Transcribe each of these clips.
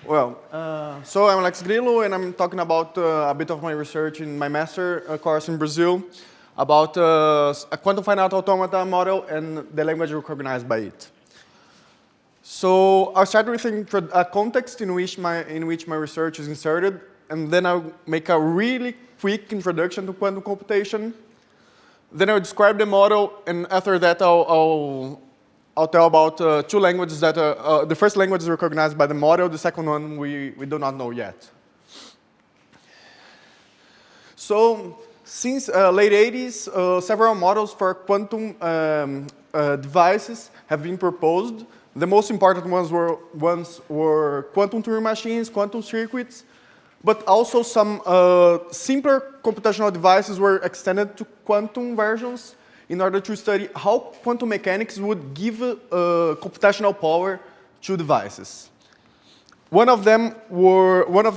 So I'm Grilo, and I'm talking about a bit of my research in my master course in Brazil about a quantum finite automata model and the language recognized by it. So I'll start with a context in which my research is inserted, and then I'll make a really quick introduction to quantum computation. Then I'll describe the model, and after that I'll tell about two languages that the first language is recognized by the model, the second one we do not know yet. So since late 80s, several models for quantum devices have been proposed. The most important ones were quantum Turing machines, quantum circuits, but also some simpler computational devices were extended to quantum versions in order to study how quantum mechanics would give computational power to devices. One of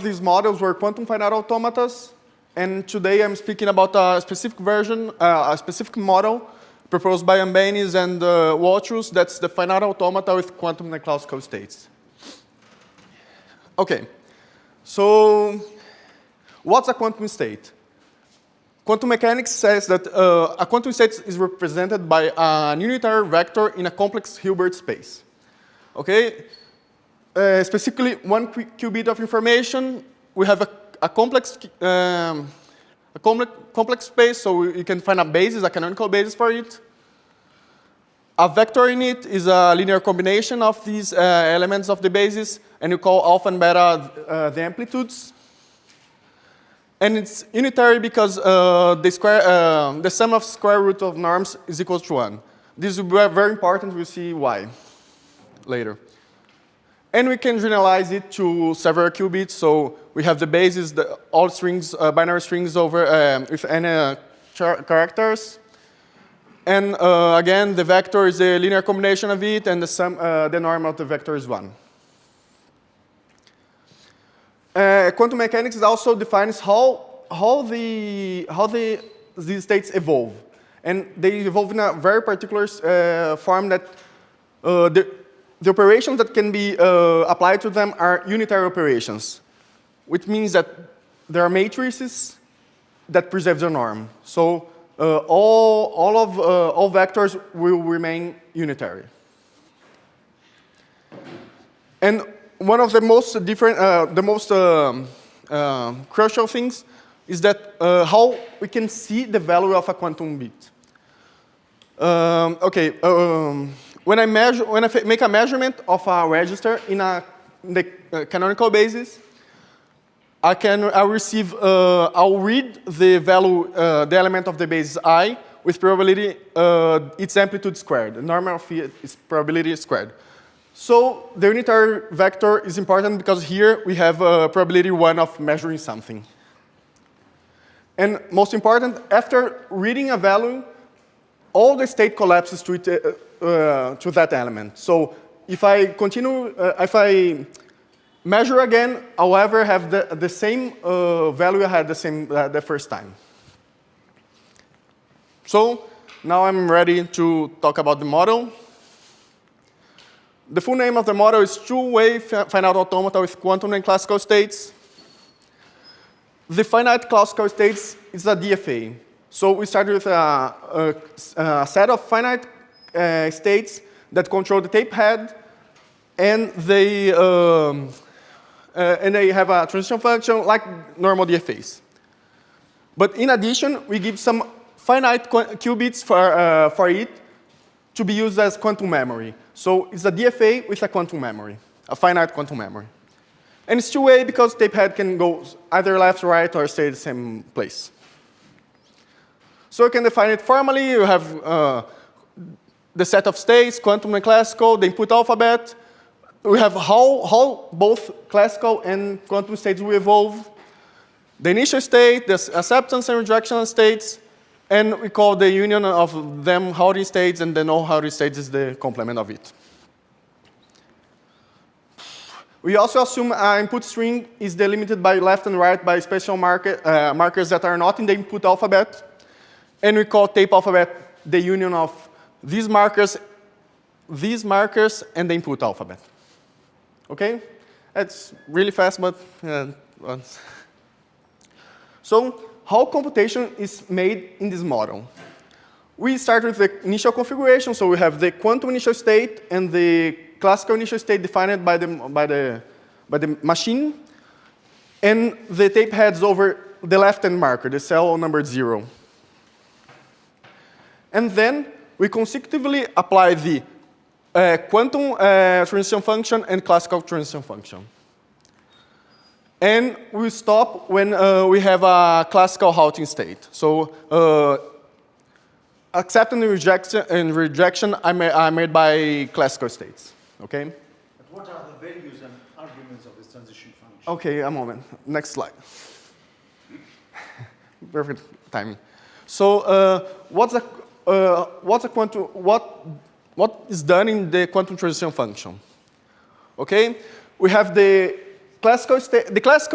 these models were quantum finite automatas, and today I'm speaking about a specific version, a specific model proposed by Ambenis and Waltrus. That's the finite automata with quantum and classical states. Okay, so what's a quantum state? Quantum mechanics says that a quantum state is represented by an unitary vector in a complex Hilbert space. Okay, specifically one qubit of information. We have a complex space, so you can find a basis, a canonical basis for it. A vector in it is a linear combination of these elements of the basis, and you call alpha and beta the amplitudes. And it's unitary because the sum of square root of norms is equal to 1. This will be very important. We'll see why later. And we can generalize it to several qubits. So we have the basis, all strings, binary strings over with n characters. And again, the vector is a linear combination of it, and the norm of the vector is 1. Quantum mechanics also defines how these states evolve. And they evolve in a very particular form that the operations that can be applied to them are unitary operations, which means that there are matrices that preserve the norm. So all vectors will remain unitary. And one of the most crucial things is that how we can see the value of a quantum bit. When I make a measurement of a register in the canonical basis, I'll read the value, the element of the basis I with probability its amplitude squared. The normal of it is probability squared. So the unitary vector is important because here we have probability 1 of measuring something. And most important, after reading a value, all the state collapses to that element. So if I continue, if I measure again, I'll ever have the same value I had the first time. So now I'm ready to talk about the model. The full name of the model is two-way finite automata with quantum and classical states. The finite classical states is a DFA. So we started with a set of finite states that control the tape head, and they have a transition function like normal DFAs. But in addition, we give some finite qubits for it to be used as quantum memory. So it's a DFA with a quantum memory, a finite quantum memory. And it's two-way because tape head can go either left, right, or stay in the same place. So you can define it formally. You have the set of states, quantum and classical, the input alphabet. We have how both classical and quantum states will evolve. The initial state, the acceptance and rejection states, and we call the union of them halting states, and the no-halting states is the complement of it. We also assume our input string is delimited by left and right by special markers that are not in the input alphabet. And we call tape alphabet the union of these markers, and the input alphabet. Okay? It's really fast, but well. So how computation is made in this model? We start with the initial configuration, so we have the quantum initial state and the classical initial state defined by the machine, and the tape heads over the left-hand marker, the cell number 0. And then we consecutively apply the quantum transition function and classical transition function. And we stop when we have a classical halting state. So acceptance and rejection are made by classical states. Okay? But what are the values and arguments of this transition function? Okay, a moment. Next slide. Perfect timing. So what is done in the quantum transition function? Okay, we have the classical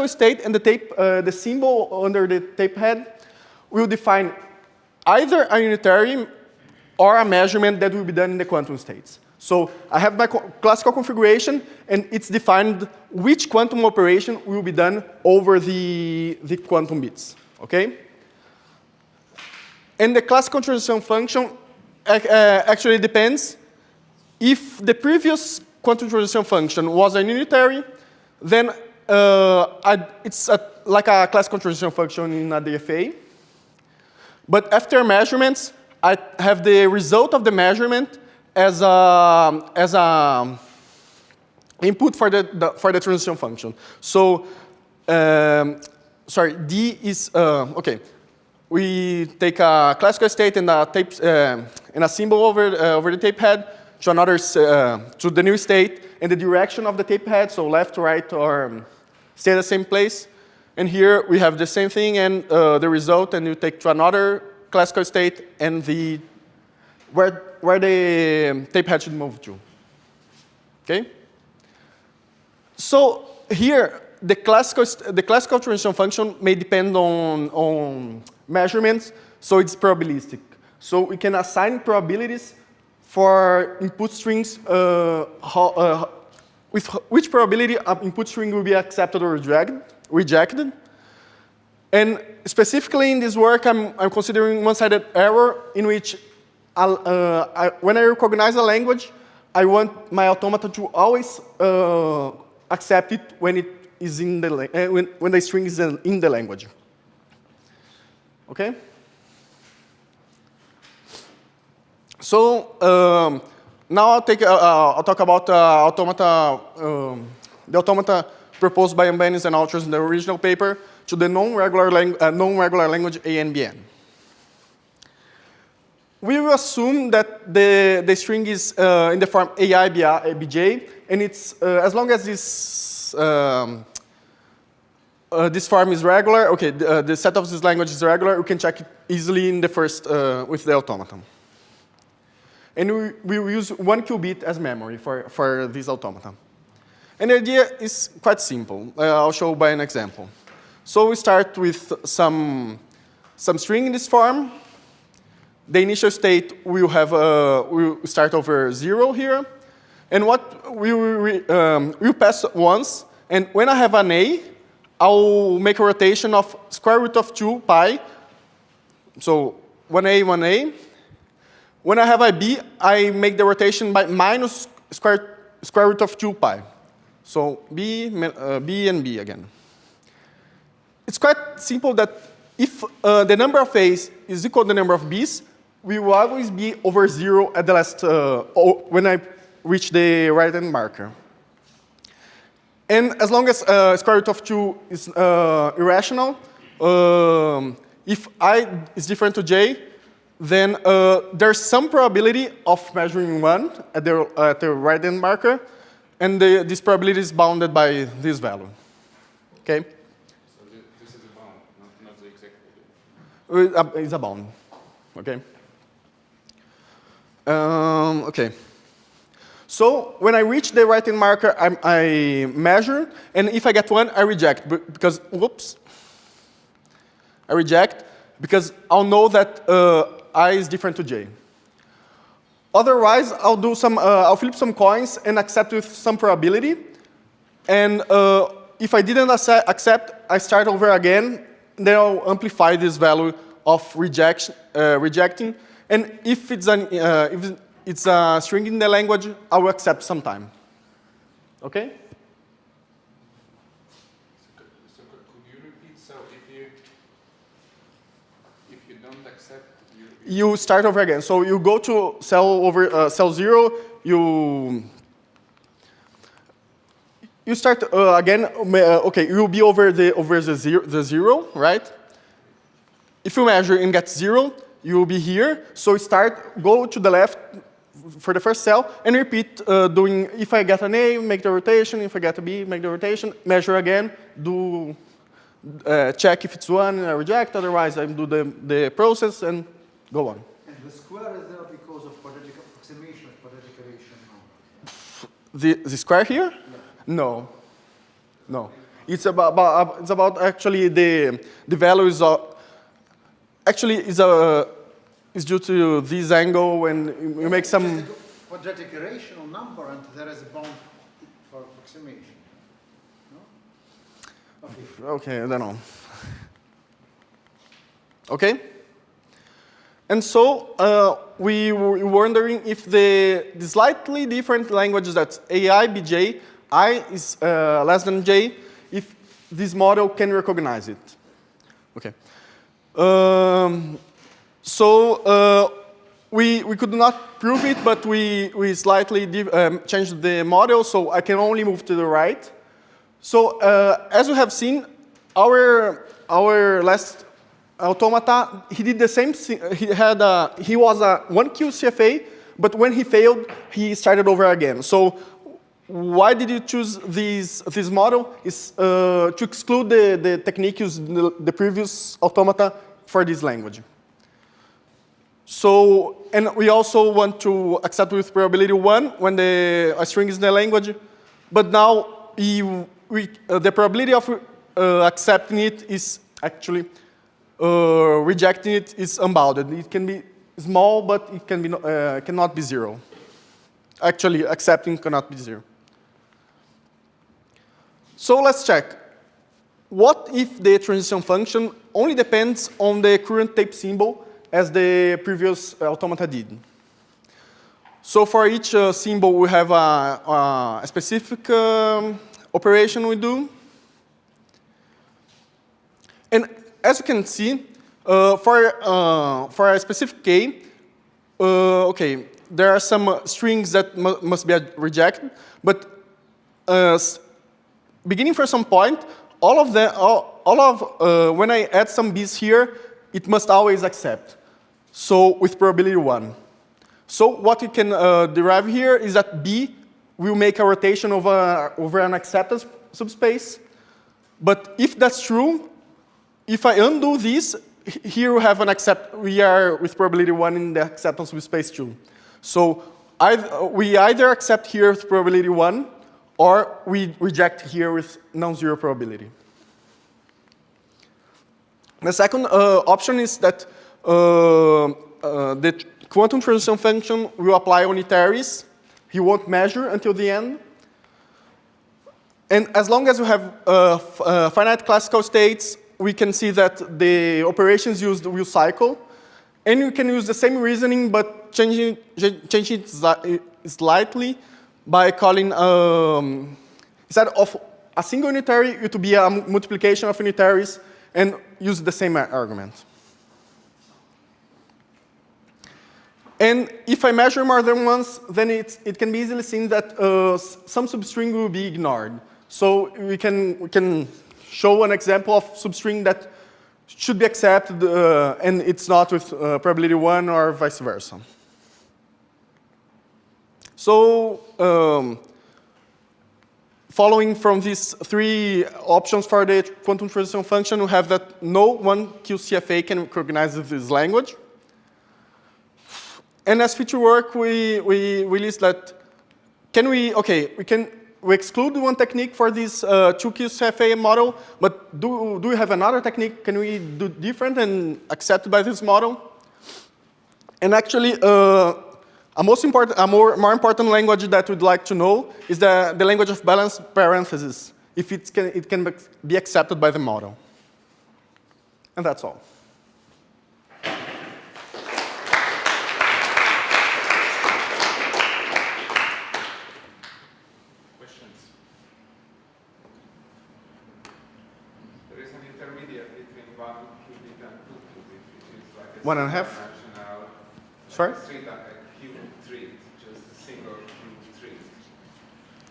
state and the tape, the symbol under the tape head will define either a unitary or a measurement that will be done in the quantum states. So I have my classical configuration, and it's defined which quantum operation will be done over the quantum bits. Okay? And the classical transition function actually depends. If the previous quantum transition function was a unitary, then it's like a classical transition function in a DFA. But after measurements, I have the result of the measurement as a input for the transition function. So, sorry, D is okay. We take a classical state and a symbol over the tape head to another to the new state and the direction of the tape head, so left, right, or stay at the same place. And here we have the same thing and the result, and you take to another classical state and where the tape head should move to. Okay? So here, the classical transition function may depend on measurements, so it's probabilistic. So we can assign probabilities for input strings, with which probability an input string will be accepted or rejected. And specifically in this work, I'm considering one-sided error in which when I recognize a language, I want my automata to always accept it when it is in the when the string is in the language. Okay. So now I'll talk about the automata proposed by Ambenis and authors in the original paper to the non-regular language ANBN. We will assume that the string is in the form AI BJ, and it's as long as this form is regular, okay, the set of this language is regular, we can check it easily in the first with the automaton. And we will use 1 qubit as memory for this automaton. And the idea is quite simple. I'll show by an example. So we start with some string in this form. The initial state will start over 0 here. And what we'll pass once. And when I have an A, I'll make a rotation of square root of 2 pi. So 1A, 1A. When I have a B, I make the rotation by minus square root of 2 pi. So B and B again. It's quite simple that if the number of A's is equal to the number of B's, we will always be over 0 at the last, when I reach the right-hand marker. And as long as square root of 2 is irrational, if I is different to j, then there's some probability of measuring 1 at the right-hand marker, and this probability is bounded by this value. Okay? So this is a bound, not the exact value. It's a bound. Okay? Okay. So when I reach the right-hand marker, I measure, and if I get 1, I reject, because, whoops, I reject, because I'll know that I is different to j. Otherwise, I'll flip some coins and accept with some probability And if I didn't accept, I start over again. Then I'll amplify this value of rejecting. And if it's a string in the language, I will accept sometime. Okay? So could you repeat? So if you don't accept, you start over again. So you go to cell 0. You start again. Okay, you'll be over the zero, right? If you measure and get 0, you will be here. So go to the left for the first cell and repeat doing, if I get an A, make the rotation. If I get a B, make the rotation. Measure again, check if it's 1, reject. Otherwise, I do the process and go on. And the square is there because of quadratic approximation, quadratic iteration. The square here? Yeah. No. No. It's about actually the value is actually is due to this angle when you make some quadratic irrational number and there is a bound for approximation. No? Okay. Okay, I don't know. Okay? And so we were wondering if the slightly different languages that's AI, BJ, I is less than J, if this model can recognize it. Okay. We could not prove it, but we slightly changed the model, so I can only move to the right. So as you have seen, our last automata, he did the same thing. He was a 1Q CFA, but when he failed, he started over again. So why did you choose this model? Is to exclude the technique used in the previous automata for this language. So, and we also want to accept with probability 1 when a string is in the language, but now the probability of accepting it is actually rejecting it is unbounded. It can be small, but it can be cannot be 0. Actually, accepting cannot be 0. So let's check. What if the transition function only depends on the current tape symbol as the previous automata did? So for each symbol, we have a specific operation we do. And as you can see, for a specific K, okay, there are some strings that must be rejected, but beginning from some point, when I add some B's here, it must always accept. So with probability 1. So what we can derive here is that B will make a rotation over an acceptance subspace. But if that's true, if I undo this, here we have we are with probability 1 in the acceptance subspace 2. So we either accept here with probability 1, or we reject here with non-zero probability. The second option is that the quantum transition function will apply unitaries. He won't measure until the end. And as long as we have finite classical states, we can see that the operations used will cycle. And you can use the same reasoning, but changing it slightly by calling, instead of a single unitary, it will be a multiplication of unitaries and use the same argument. And if I measure more than once, then it can be easily seen that some substring will be ignored. So we can show an example of substring that should be accepted, and it's not with probability 1 or vice versa. So following from these 3 options for the quantum transition function, we have that no 1Q CFA can recognize this language. And as feature work, we list that we exclude one technique for this 2Q CFA model, but do we have another technique? Can we do different and accepted by this model? And actually, A more important language that we'd like to know is the language of balanced parentheses, if it can be accepted by the model. And that's all. Questions? There is an intermediate between 1 qubit and 2 qubit, which is like a 1.5? dimensional. Sorry? Cube tree, just a single cube tree.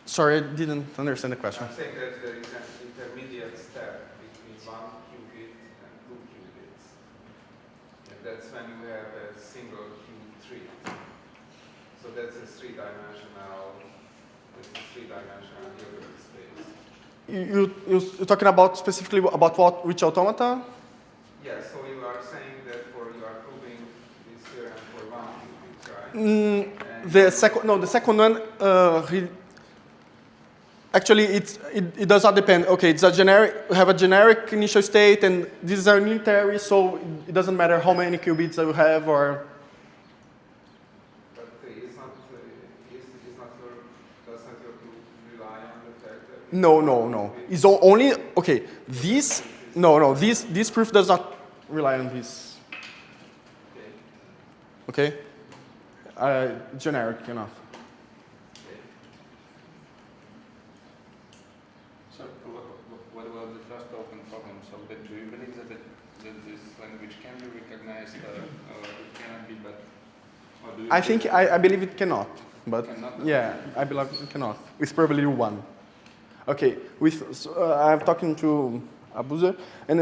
Sorry, I didn't understand the question. I'm saying that there is an intermediate step between 1 qubit and 2 qubits. And that's when you have a single cube tree. So that's a three-dimensional Hilbert space. You're talking about specifically about what, which automata? Yeah, so you are saying that you are proving this theorem for 1 qubit, right? The second one, actually, it does not depend. Okay, it's a generic. We have a generic initial state, and these are unitary, so it doesn't matter how many qubits you have, or. But doesn't your proof rely on the fact that? No. It's only okay. This proof does not rely on this. Okay. Generic enough. So what about the first open problem? So do you believe that this language can be recognized or it cannot be, but I believe it cannot, but cannot? yeah, I believe it cannot with probability 1. Okay, I'm talking to Abuzer, and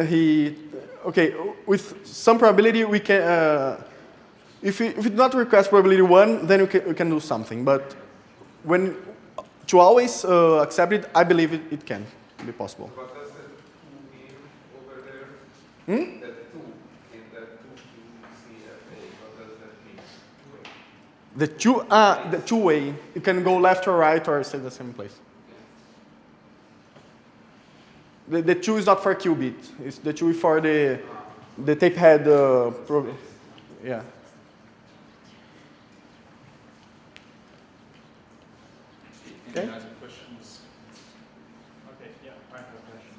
with some probability we can. If it does not request probability 1, then we can do something. But to always accept it, I believe it can be possible. What does that 2 mean over there? That 2 in that 2 CFA, what does that mean? The two-way, you can go left or right or stay the same place. The 2 is not for qubit. It's the 2 for the tape head. Yeah. Any other questions? Okay, yeah, I have a question.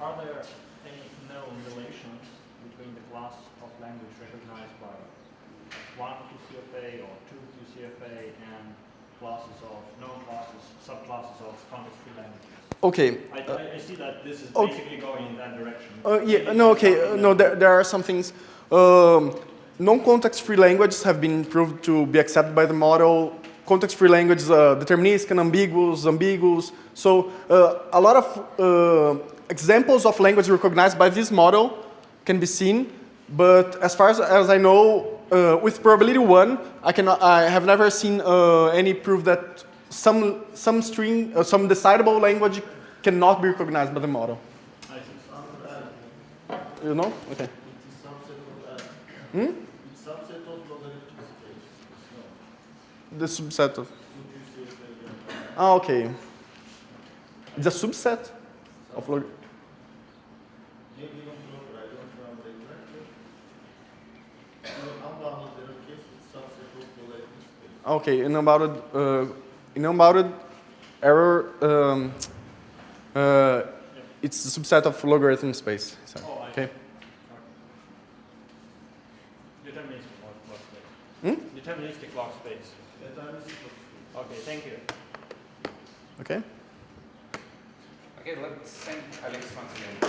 Are there any known relations between the class of language recognized by 1 QCFA or 2 QCFA and known classes, subclasses of context-free languages? Okay. I see that this is basically going in that direction. There are some things. Non-context-free languages have been proved to be accepted by the model. Context-free languages, deterministic, ambiguous. So a lot of examples of language recognized by this model can be seen. But as far as I know, with probability 1, I have never seen any proof that some decidable language cannot be recognized by the model. You know? Okay. The subset of. Okay. It's a subset of log. Okay, in unbounded error, it's a subset of logarithm space. So, okay. Deterministic log space. Deterministic log space. Okay, thank you. Okay. Okay, let's thank Alex once again.